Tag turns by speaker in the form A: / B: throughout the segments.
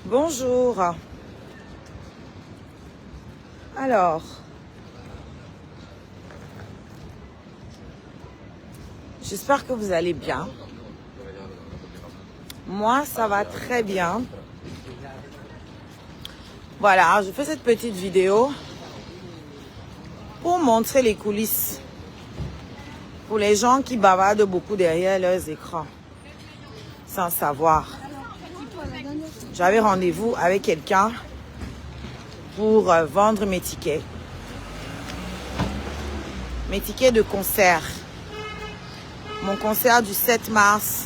A: Bonjour. Alors, j'espère que vous allez bien. Moi, ça va très bien. Voilà, je fais cette petite vidéo pour montrer les coulisses pour les gens qui bavardent beaucoup derrière leurs écrans sans savoir. J'avais rendez-vous avec quelqu'un pour vendre mes tickets. Mes tickets de concert. Mon concert du 7 mars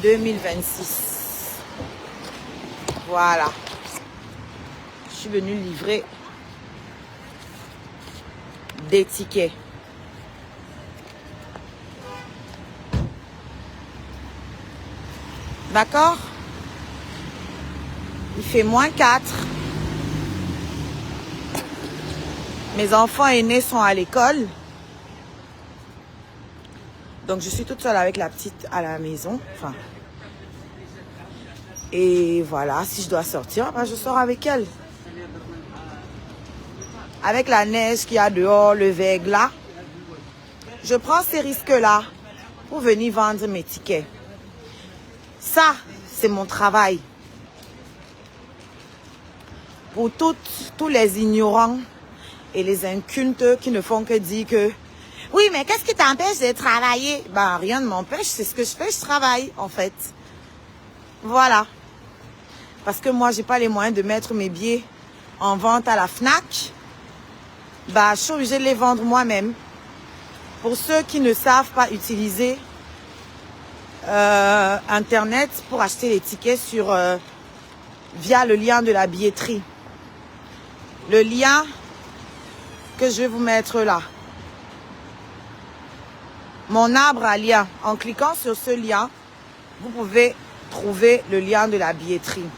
A: 2026. Voilà. Je suis venue livrer des tickets. D'accord? Il fait -4. Mes enfants aînés sont à l'école. Donc, je suis toute seule avec la petite à la maison. Enfin. Et voilà, si je dois sortir, ben, je sors avec elle. Avec la neige qu'il y a dehors, le verglas, je prends ces risques-là pour venir vendre mes tickets. Ça, c'est mon travail. Pour tous les ignorants et les incultes qui ne font que dire que oui, mais qu'est-ce qui t'empêche de travailler? Ben, rien ne m'empêche, c'est ce que je fais, je travaille en fait. Voilà. Parce que moi, j'ai pas les moyens de mettre mes billets en vente à la FNAC. Ben, je suis obligée de les vendre moi-même. Pour ceux qui ne savent pas utiliser Internet pour acheter les tickets via le lien de la billetterie. Le lien que je vais vous mettre là. Mon arbre à lien. En cliquant sur ce lien, vous pouvez trouver le lien de la billetterie.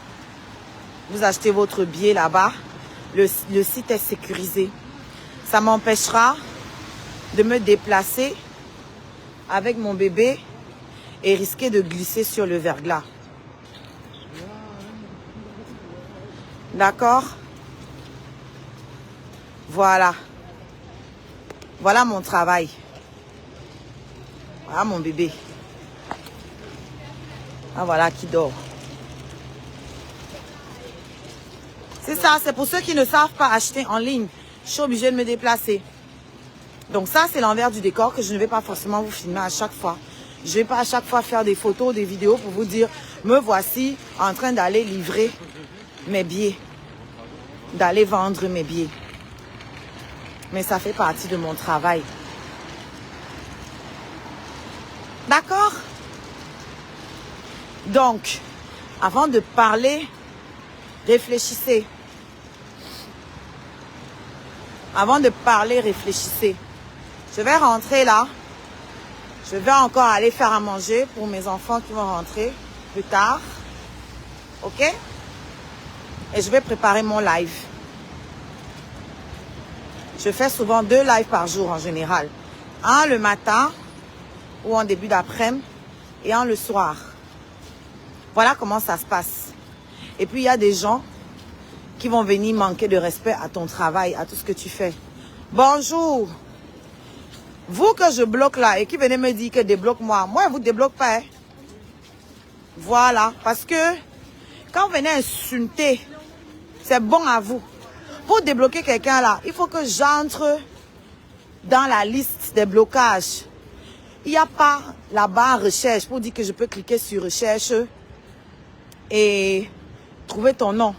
A: Vous achetez votre billet là-bas. Le site est sécurisé. Ça m'empêchera de me déplacer avec mon bébé et risquer de glisser sur le verglas. D'accord? Voilà. Voilà mon travail. Voilà mon bébé. Ah, voilà qui dort. C'est ça, c'est pour ceux qui ne savent pas acheter en ligne. Je suis obligée de me déplacer. Donc ça, c'est l'envers du décor que je ne vais pas forcément vous filmer à chaque fois. Je ne vais pas à chaque fois faire des photos, des vidéos pour vous dire, me voici en train d'aller livrer mes billets. D'aller vendre mes billets. Mais ça fait partie de mon travail. D'accord? Donc, avant de parler, réfléchissez. Avant de parler, réfléchissez. Je vais rentrer là. Je vais encore aller faire à manger pour mes enfants qui vont rentrer plus tard. Ok? Et je vais préparer mon live. Je fais souvent 2 lives par jour en général. Un le matin ou en début d'après-midi et un le soir. Voilà comment ça se passe. Et puis il y a des gens qui vont venir manquer de respect à ton travail, à tout ce que tu fais. Bonjour. Vous que je bloque là et qui venez me dire que débloque-moi. Moi, je ne vous débloque pas. Hein. Voilà. Parce que quand vous venez insulter, c'est bon à vous. Pour débloquer quelqu'un là, il faut que j'entre dans la liste des blocages. Il n'y a pas la barre recherche pour dire que je peux cliquer sur recherche et trouver ton nom.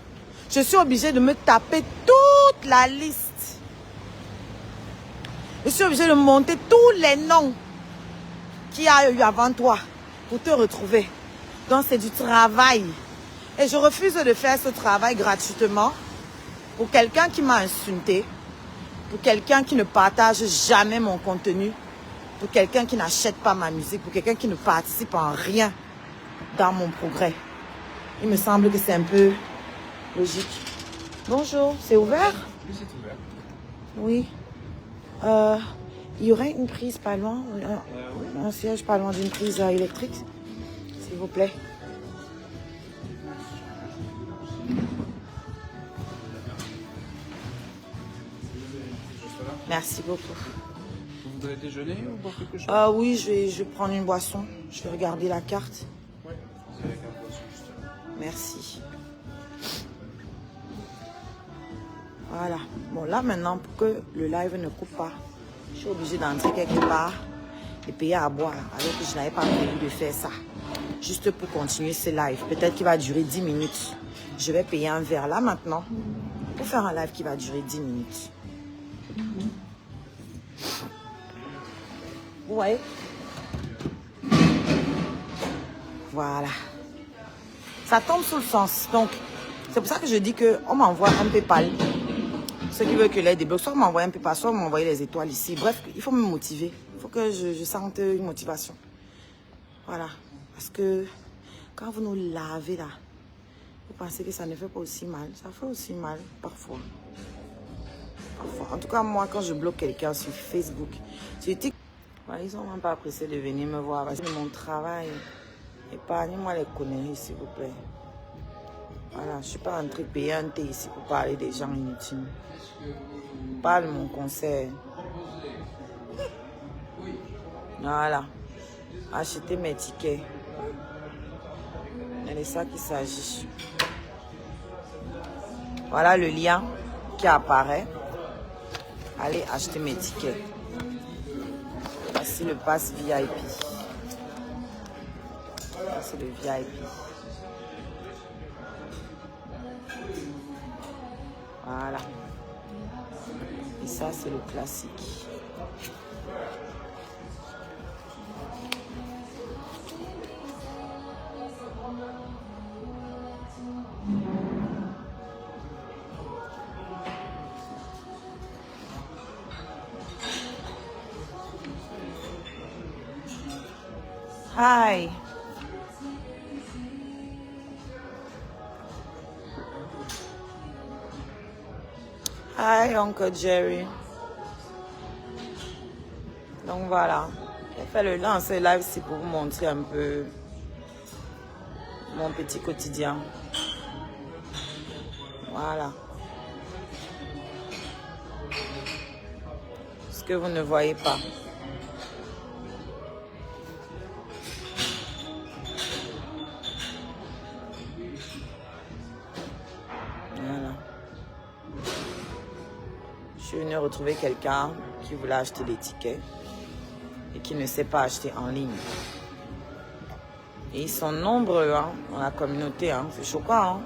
A: Je suis obligée de me taper toute la liste. Je suis obligée de monter tous les noms qu'il y a eu avant toi pour te retrouver. Donc c'est du travail. Et je refuse de faire ce travail gratuitement pour quelqu'un qui m'a insulté, pour quelqu'un qui ne partage jamais mon contenu, pour quelqu'un qui n'achète pas ma musique, pour quelqu'un qui ne participe en rien dans mon progrès. Il me semble que c'est un peu logique. Bonjour, c'est ouvert?
B: Oui, c'est ouvert.
A: Oui. Il y aurait une prise pas loin,
B: Oui.
A: un siège pas loin d'une prise électrique, s'il vous plaît. Merci beaucoup.
B: Vous voudrez déjeuner ou boire quelque chose?
A: Oui, je vais prendre une boisson. Je vais regarder la carte.
B: Oui, c'est avec un boisson justement.
A: Merci. Voilà. Bon, là maintenant, pour que le live ne coupe pas, je suis obligée d'entrer quelque part et payer à boire, alors que je n'avais pas prévu de faire ça. Juste pour continuer ce live. Peut-être qu'il va durer 10 minutes. Je vais payer un verre là maintenant pour faire un live qui va durer 10 minutes. Ouais. Voilà. Ça tombe sous le sens. Donc, c'est pour ça que je dis qu'on m'envoie un PayPal. Ceux qui veulent que l'aide débloque, soit m'envoyer un PayPal, soit m'envoyer les étoiles ici. Bref, il faut me motiver. Il faut que je sente une motivation. Voilà. Parce que quand vous nous lavez là, vous pensez que ça ne fait pas aussi mal. Ça fait aussi mal parfois. Parfois. En tout cas, moi, quand je bloque quelqu'un sur Facebook, sur TikTok, ils ne sont même pas pressés de venir me voir parce que c'est mon travail. Épargnez-moi les conneries, s'il vous plaît. Voilà, je ne suis pas en train de payer un thé ici pour parler des gens inutiles. Je parle de mon concert. Voilà. Acheter mes tickets. C'est de ça qu'il s'agit. Voilà le lien qui apparaît. Allez acheter mes tickets. Voici le pass VIP. C'est le VIP. Voilà. Et ça, c'est le classique. Hi. Hi, Uncle Jerry. Donc voilà, j'ai fait le lancer live ici pour vous montrer un peu mon petit quotidien. Voilà. Ce que vous ne voyez pas. Voilà. Je suis venue retrouver quelqu'un qui voulait acheter des tickets et qui ne sait pas acheter en ligne. Et ils sont nombreux hein, dans la communauté. Hein. C'est choquant. Hein.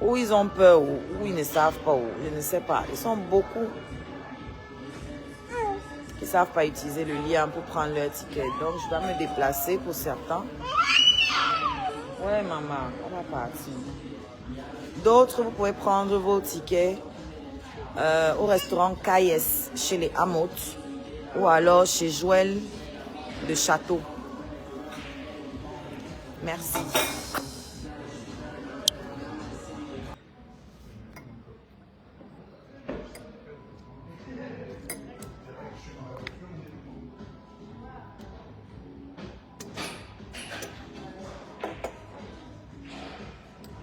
A: Ou ils ont peur, ou ils ne savent pas, ou je ne sais pas. Ils sont beaucoup qui ne savent pas utiliser le lien pour prendre leur ticket. Donc, je vais me déplacer pour certains. Ouais, maman, on va partir. D'autres, vous pouvez prendre vos tickets au restaurant KS chez les Hamotes ou alors chez Joël de Château. Merci.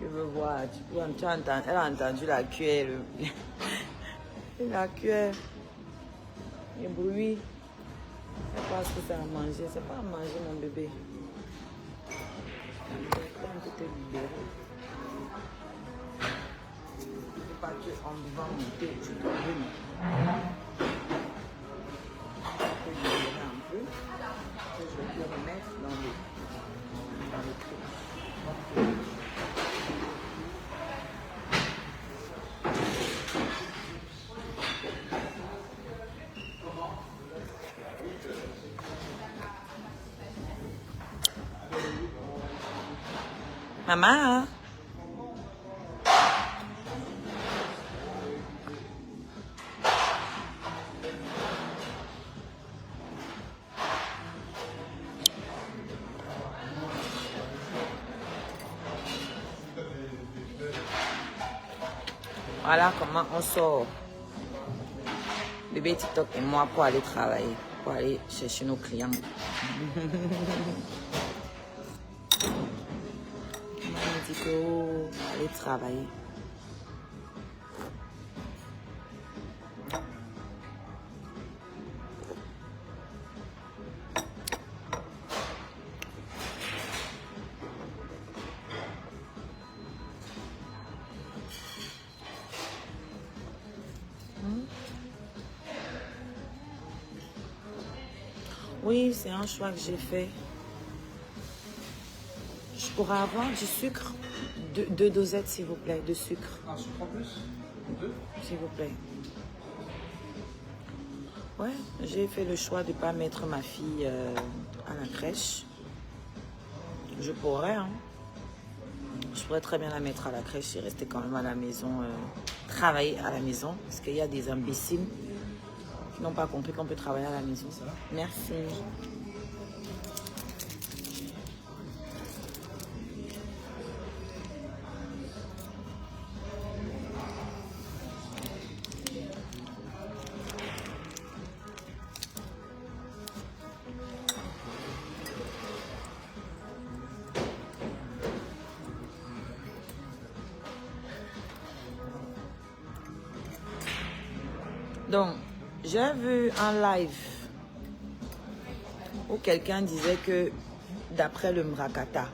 A: Je veux voir, elle a entendu la cuillère, la cuillère, le bruit. Elle pense que c'est à manger, c'est pas à manger mon bébé. On peut te libérer. Je ne veux pas qu'en buvant mon thé, tu te ruines. Je peux libérer un peu, que je vais te remettre dans le truc. Maman. Voilà comment on sort. Bébé TikTok et moi pour aller travailler, pour aller chercher nos clients. Maman dit que aller travailler. Oui, c'est un choix que j'ai fait. Je pourrais avoir du sucre, deux dosettes s'il vous plaît, de sucre.
B: Un sucre en plus? 2?
A: S'il vous plaît. Ouais, j'ai fait le choix de ne pas mettre ma fille à la crèche. Je pourrais, hein. Je pourrais très bien la mettre à la crèche et rester quand même à la maison, travailler à la maison. Parce qu'il y a des imbéciles qui n'ont pas compris qu'on peut travailler à la maison. Merci. Donc, j'ai vu un live où quelqu'un disait que d'après le Mrakata,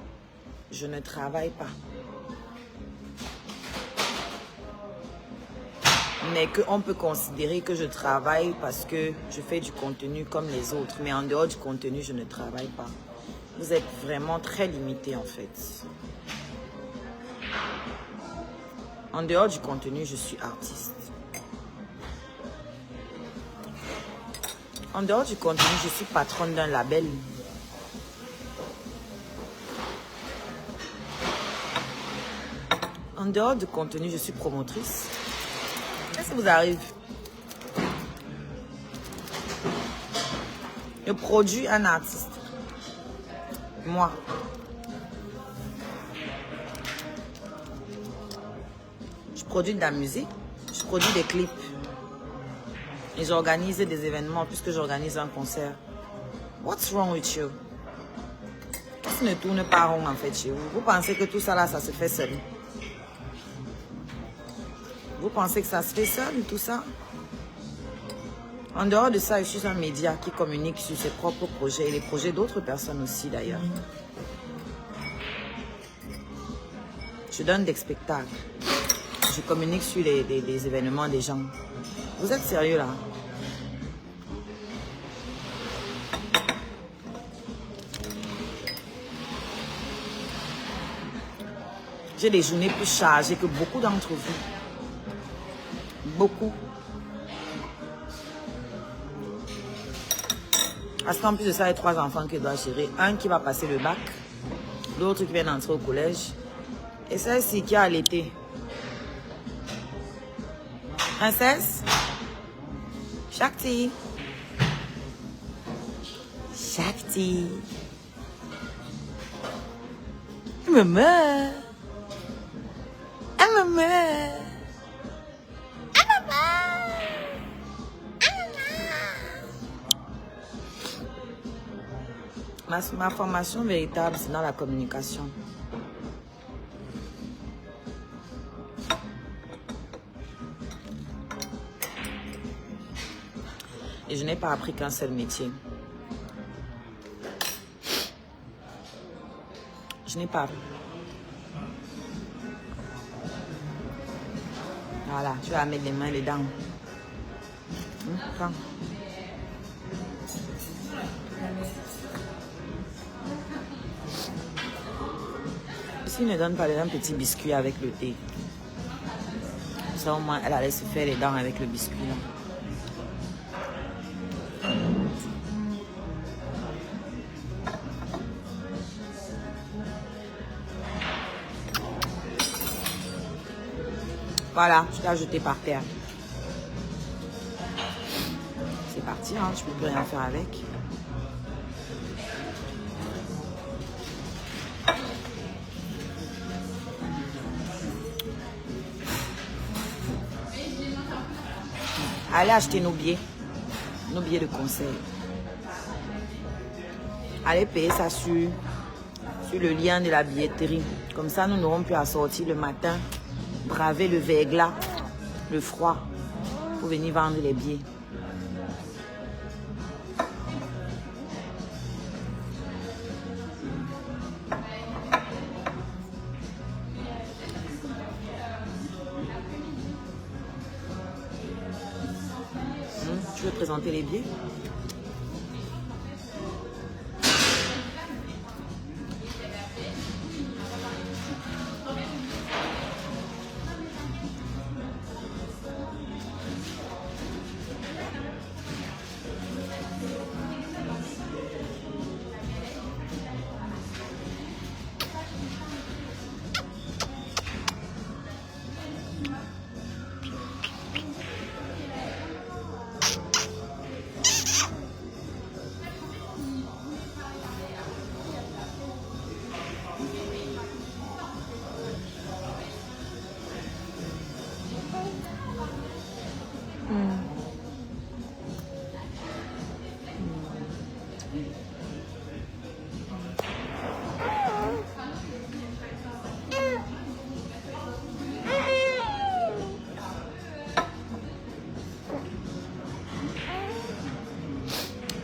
A: je ne travaille pas. Mais qu'on peut considérer que je travaille parce que je fais du contenu comme les autres. Mais en dehors du contenu, je ne travaille pas. Vous êtes vraiment très limité en fait. En dehors du contenu, je suis artiste. En dehors du contenu, je suis patronne d'un label. En dehors du contenu, je suis promotrice. Qu'est-ce qui vous arrive? Je produis un artiste. Moi. Je produis de la musique. Je produis des clips. Et j'organise des événements puisque j'organise un concert. What's wrong with you? Qu'est-ce qui ne tourne pas rond en fait chez vous? Vous pensez que tout ça là, ça se fait seul? Vous pensez que ça se fait seul, tout ça? En dehors de ça, je suis un média qui communique sur ses propres projets et les projets d'autres personnes aussi d'ailleurs. Je donne des spectacles. Je communique sur les événements des gens. Vous êtes sérieux là? J'ai des journées plus chargées que beaucoup d'entre vous. Beaucoup. Parce qu'en plus de ça, il y a 3 enfants que je dois gérer. Un qui va passer le bac, l'autre qui vient d'entrer au collège, et celle-ci qui a allaité. Princesse? Shakti? Shakti? Maman? Ah maman? Ma formation véritable, c'est dans la communication. Et je n'ai pas appris qu'un seul métier. Je n'ai pas appris. Voilà, tu vas mettre les mains et les dents. Prends. S'il ne donne pas un petit biscuit avec le thé, ça au moins elle allait se faire les dents avec le biscuit. Voilà, je l'ai jeté par terre. C'est parti, hein, je ne peux plus rien faire avec. allez acheter nos billets de concert. Allez payer ça sur le lien de la billetterie. Comme ça, nous n'aurons plus à sortir le matin, braver le verglas, le froid, pour venir vendre les billets. Tu veux présenter les billets?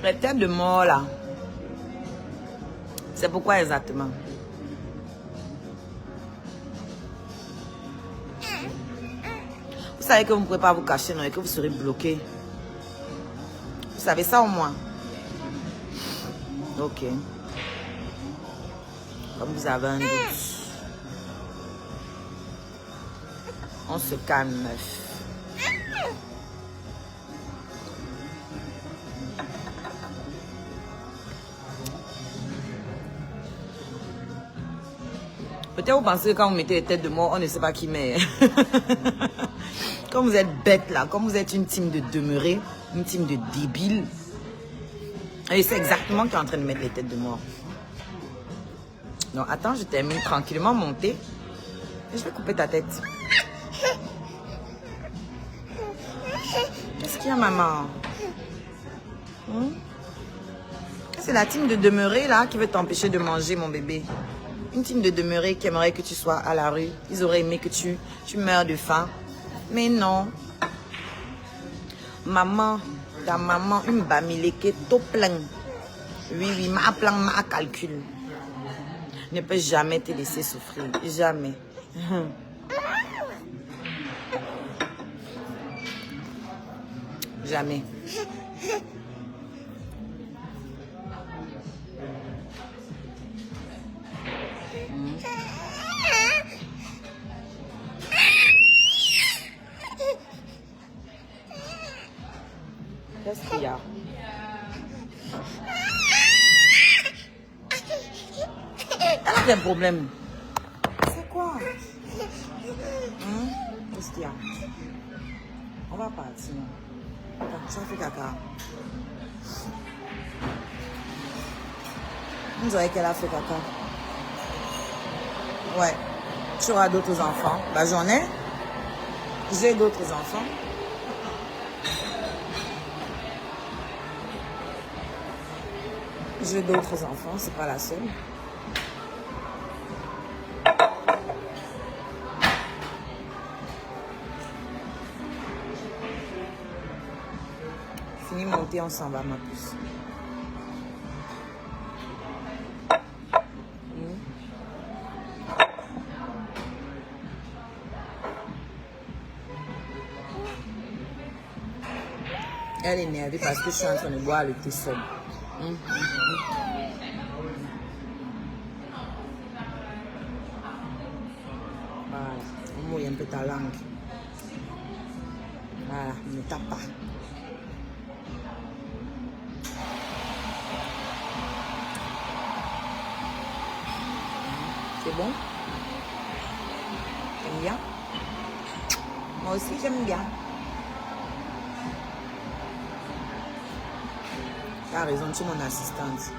A: Les têtes de mort là, c'est pourquoi exactement? Vous savez que vous ne pouvez pas vous cacher, non, et que vous serez bloqué. Vous savez ça au moins? Ok. Comme vous avez un doute. On se calme, meuf. Peut-être vous pensez que quand vous mettez les têtes de mort, on ne sait pas qui met. Comme vous êtes bête là, comme vous êtes une team de demeurés, une team de débiles. Et c'est exactement qui est en train de mettre les têtes de mort. Donc attends, je termine tranquillement mon thé. Et je vais couper ta tête. Qu'est-ce qu'il y a, maman? C'est la team de demeurés là qui veut t'empêcher de manger, mon bébé. Une team de demeurés qui aimerait que tu sois à la rue. Ils auraient aimé que tu meurs de faim. Mais non. Maman, ta maman, une bamileke tout plein. Oui, ma plan, ma calcul. Ne peut jamais te laisser souffrir. Jamais. Jamais. Qu'est-ce qu'il y a? Elle a des problèmes. C'est quoi? Qu'est-ce qu'il y a? On va partir. Attends, ça fait caca. On dirait qu'elle a fait caca. Ouais. Tu auras d'autres enfants. Bah j'en ai. J'ai d'autres enfants. J'ai d'autres enfants, c'est pas la seule. Fini mon thé, on s'en va, ma puce. Elle est énervée parce que je suis en train de boire le thé seul. Voilà, on mouille un peu ta langue. Voilà, ne tape pas. C'est bon? T'aimes bien? Moi aussi j'aime bien. Tu as raison, tu es mon assistante.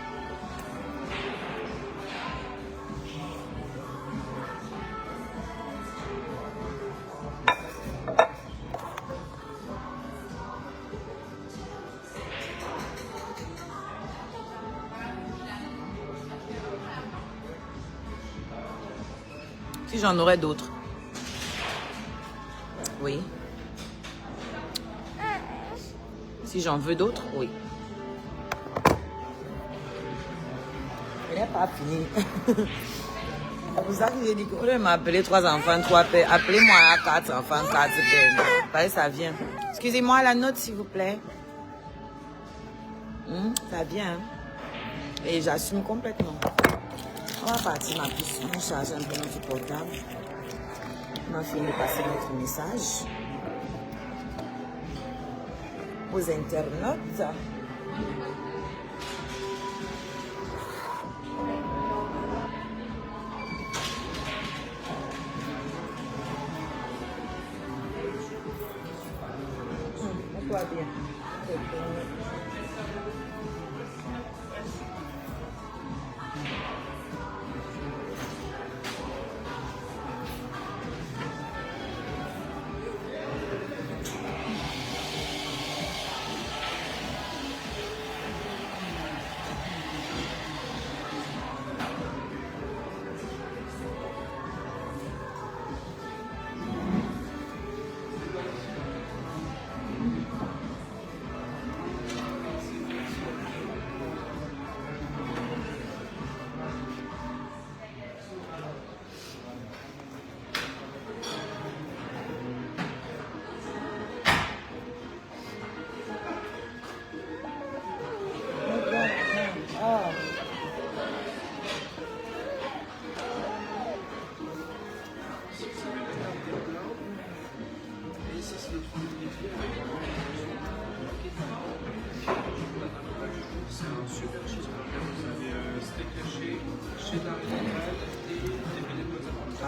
A: Si j'en aurais d'autres. Oui. Si j'en veux d'autres, oui. Elle n'est pas finie. C'est pour ça que j'ai dit qu'on m'a appelé 3 enfants, 3 pères. Appelez-moi à 4 enfants, 4 pères. Pareil, ça vient. Excusez-moi la note, s'il vous plaît. Ça vient. Hein? Et j'assume complètement. On va partir, ma puce. On charge un peu notre portable. On a fini de passer notre message aux internautes. Pourquoi bien?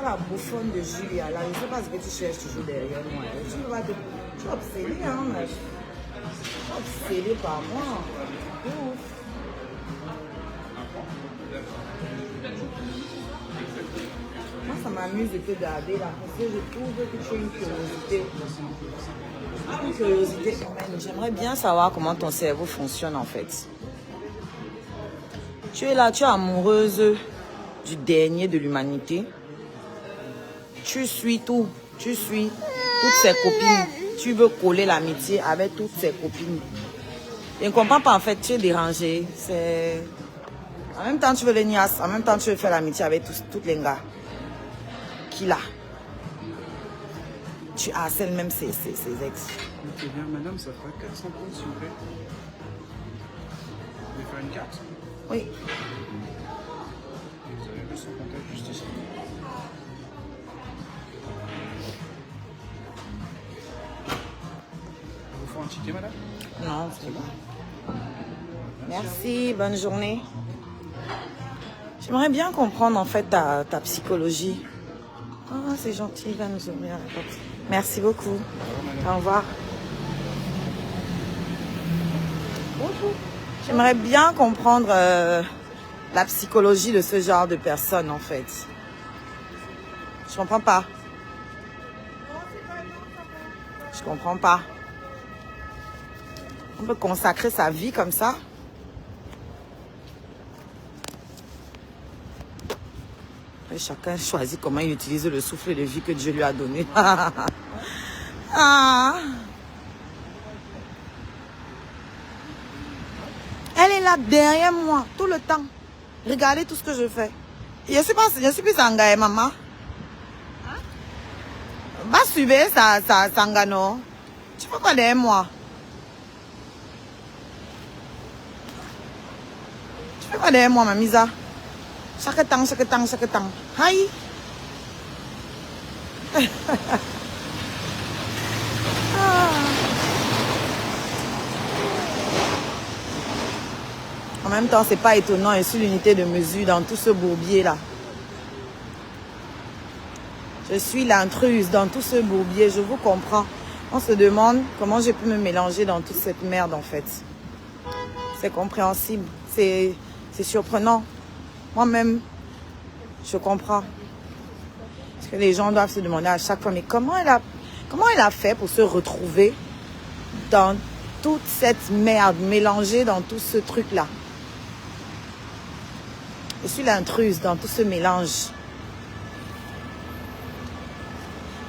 A: La bouffonne de Julia, là, je ne sais pas ce que tu cherches toujours derrière moi. Tu es obsédée, hein, meuf. Tu es obsédée par moi. Ouf. Moi, ça m'amuse de te garder là, parce que je trouve que tu as une curiosité. Une curiosité humaine. J'aimerais bien savoir comment ton cerveau fonctionne en fait. Tu es là, tu es amoureuse du dernier de l'humanité. Tu suis tout. Tu suis toutes ses copines. Tu veux coller l'amitié avec toutes ses copines. Je ne comprends pas en fait, tu es dérangée. En même temps, tu veux les niasses. En même temps, tu veux faire l'amitié avec toutes les gars. Qui là? Tu harcèles même ses ex.
B: Ok, bien, madame, ça fera 400 points, s'il vous plaît. Vous voulez faire une carte?
A: Oui.
B: Et vous avez vu son contact juste ici. Vous faut un ticket, madame?
A: Non, c'est bon. Merci, bonne journée. J'aimerais bien comprendre en fait ta psychologie. Ah, c'est gentil, il va nous ouvrir la porte. Merci beaucoup. Au revoir. J'aimerais bien comprendre la psychologie de ce genre de personnes en fait. Je comprends pas. Je comprends pas. On peut consacrer sa vie comme ça. Et chacun choisit comment il utilise le souffle de vie que Dieu lui a donné. Ah. Elle est là derrière moi tout le temps. Regardez tout ce que je fais. Je suis plus engagée, maman. Va suivre ça Sangano. Tu fais quoi derrière moi? Tu fais quoi derrière moi, mamisa? Chaque temps. Aïe. En même temps, c'est pas étonnant. Je suis l'unité de mesure dans tout ce bourbier là. Je suis l'intruse dans tout ce bourbier. Je vous comprends. On se demande comment j'ai pu me mélanger dans toute cette merde en fait. C'est compréhensible. C'est surprenant. Moi-même, je comprends. Parce que les gens doivent se demander à chaque fois, mais comment elle a fait pour se retrouver dans toute cette merde, mélangée dans tout ce truc-là. Je suis l'intruse dans tout ce mélange.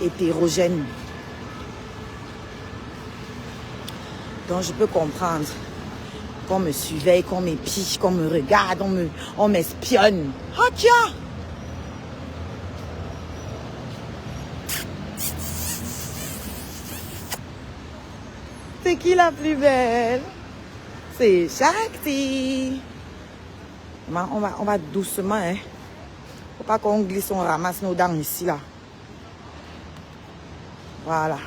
A: hétérogène. Donc je peux comprendre qu'on me surveille, qu'on m'épie, qu'on me regarde, on m'espionne. Ah tiens! C'est qui la plus belle? C'est Shakti. On va doucement, hein. Faut pas qu'on glisse, on ramasse nos dents ici, là. Voilà.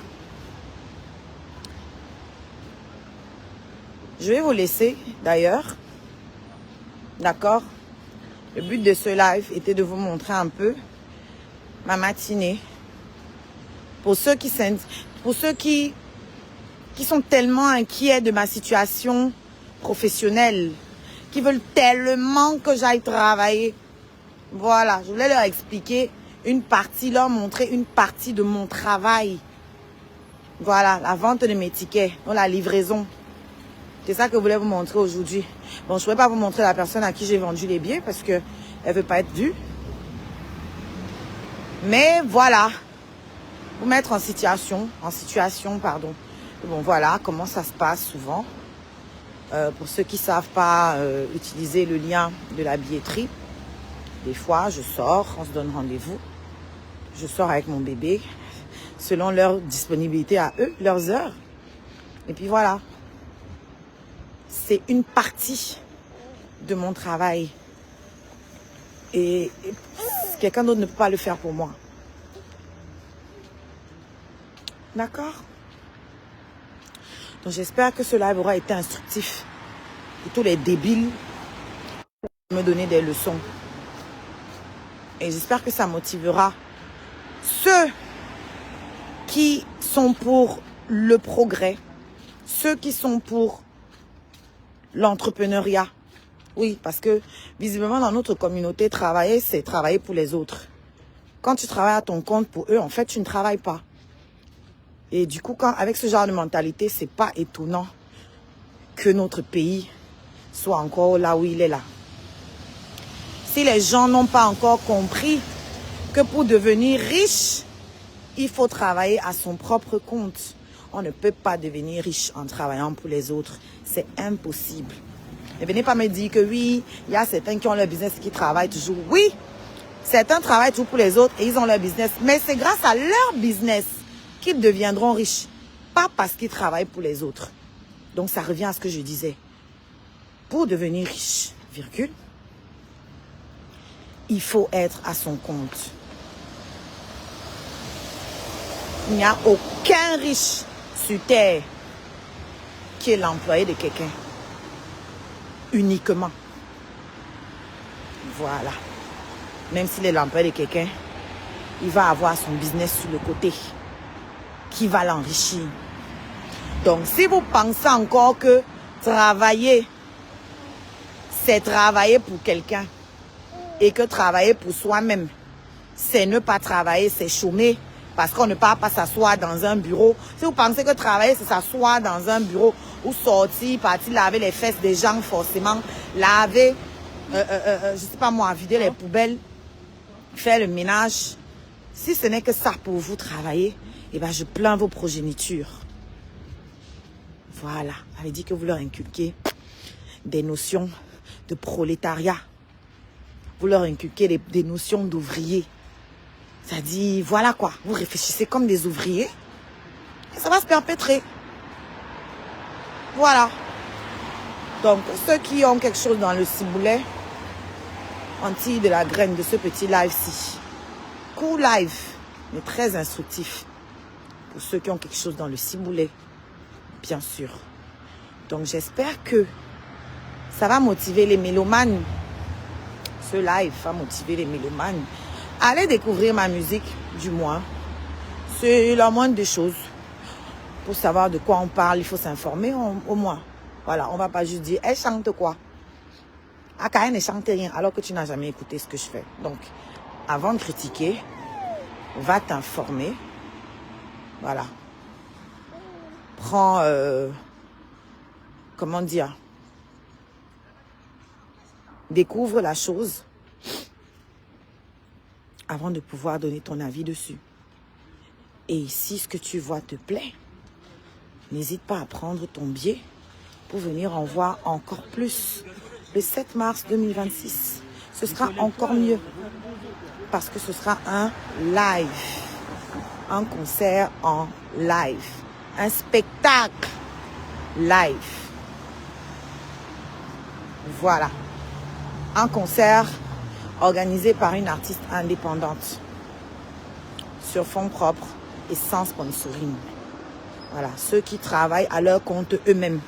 A: Je vais vous laisser, d'ailleurs. D'accord? Le but de ce live était de vous montrer un peu ma matinée. Pour ceux qui sont tellement inquiets de ma situation professionnelle, qui veulent tellement que j'aille travailler. Voilà, je voulais leur expliquer une partie, leur montrer une partie de mon travail. Voilà, la vente de mes tickets, ou la livraison. C'est ça que je voulais vous montrer aujourd'hui. Bon, je ne pourrais pas vous montrer la personne à qui j'ai vendu les billets parce qu'elle ne veut pas être vue. Mais voilà, vous mettre en situation, pardon. Bon, voilà comment ça se passe souvent. Pour ceux qui ne savent pas utiliser le lien de la billetterie, des fois, je sors, on se donne rendez-vous. Je sors avec mon bébé, selon leur disponibilité à eux, leurs heures. Et puis voilà. C'est une partie de mon travail. Et quelqu'un d'autre ne peut pas le faire pour moi. D'accord? Donc j'espère que ce live aura été instructif pour tous les débiles qui me donner des leçons. Et j'espère que ça motivera ceux qui sont pour le progrès, ceux qui sont pour l'entrepreneuriat. Oui, parce que visiblement dans notre communauté, travailler, c'est travailler pour les autres. Quand tu travailles à ton compte pour eux, en fait, tu ne travailles pas. Et du coup, avec ce genre de mentalité, c'est pas étonnant que notre pays soit encore là où il est là. Si les gens n'ont pas encore compris que pour devenir riche, il faut travailler à son propre compte. On ne peut pas devenir riche en travaillant pour les autres. C'est impossible. Ne venez pas me dire que oui, il y a certains qui ont leur business qui travaillent toujours. Oui, certains travaillent toujours pour les autres et ils ont leur business. Mais c'est grâce à leur business qu'ils deviendront riches. Pas parce qu'ils travaillent pour les autres. Donc ça revient à ce que je disais. Pour devenir riche, virgule, il faut être à son compte. Il n'y a aucun riche sur terre qui est l'employé de quelqu'un. Uniquement. Voilà. Même s'il est l'employé de quelqu'un, il va avoir son business sur le côté qui va l'enrichir. Donc, si vous pensez encore que travailler, c'est travailler pour quelqu'un et que travailler pour soi-même, c'est ne pas travailler, c'est chômer parce qu'on ne peut pas s'asseoir dans un bureau. Si vous pensez que travailler, c'est s'asseoir dans un bureau ou sortir, partir laver les fesses des gens forcément, laver, je sais pas moi, vider les poubelles, faire le ménage. Si ce n'est que ça pour vous travailler, eh ben je plains vos progénitures. Voilà, ça veut dire que vous leur inculquez des notions de prolétariat. Vous leur inculquez des notions d'ouvriers. Ça dit, voilà quoi, vous réfléchissez comme des ouvriers et ça va se perpétrer. Voilà. Donc, ceux qui ont quelque chose dans le ciboulet, on tire de la graine de ce petit live-ci. Court live, mais très instructif. Pour ceux qui ont quelque chose dans le ciboulet, bien sûr. Donc, j'espère que ça va motiver les mélomanes. Ce live va motiver les mélomanes. Allez découvrir ma musique, du moins. C'est la moindre des choses. Pour savoir de quoi on parle, il faut s'informer au moins. Voilà, on ne va pas juste dire, elle chante quoi? Akaï ne chante rien alors que tu n'as jamais écouté ce que je fais. Donc, avant de critiquer, va t'informer. Voilà. Prends, comment dire, découvre la chose avant de pouvoir donner ton avis dessus. Et si ce que tu vois te plaît, n'hésite pas à prendre ton billet pour venir en voir encore plus. Le 7 mars 2026, ce sera encore mieux parce que ce sera un live, un concert en live, un spectacle live. Voilà, un concert organisé par une artiste indépendante sur fonds propres et sans sponsoring. Voilà, ceux qui travaillent à leur compte eux-mêmes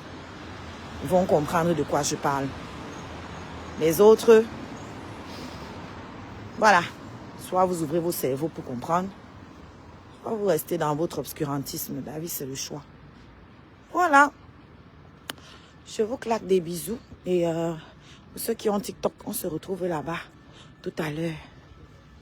A: vont comprendre de quoi je parle. Les autres, voilà, soit vous ouvrez vos cerveaux pour comprendre, soit vous restez dans votre obscurantisme. La vie, c'est le choix. Voilà. Je vous claque des bisous. Et pour ceux qui ont TikTok, on se retrouve là-bas tout à l'heure.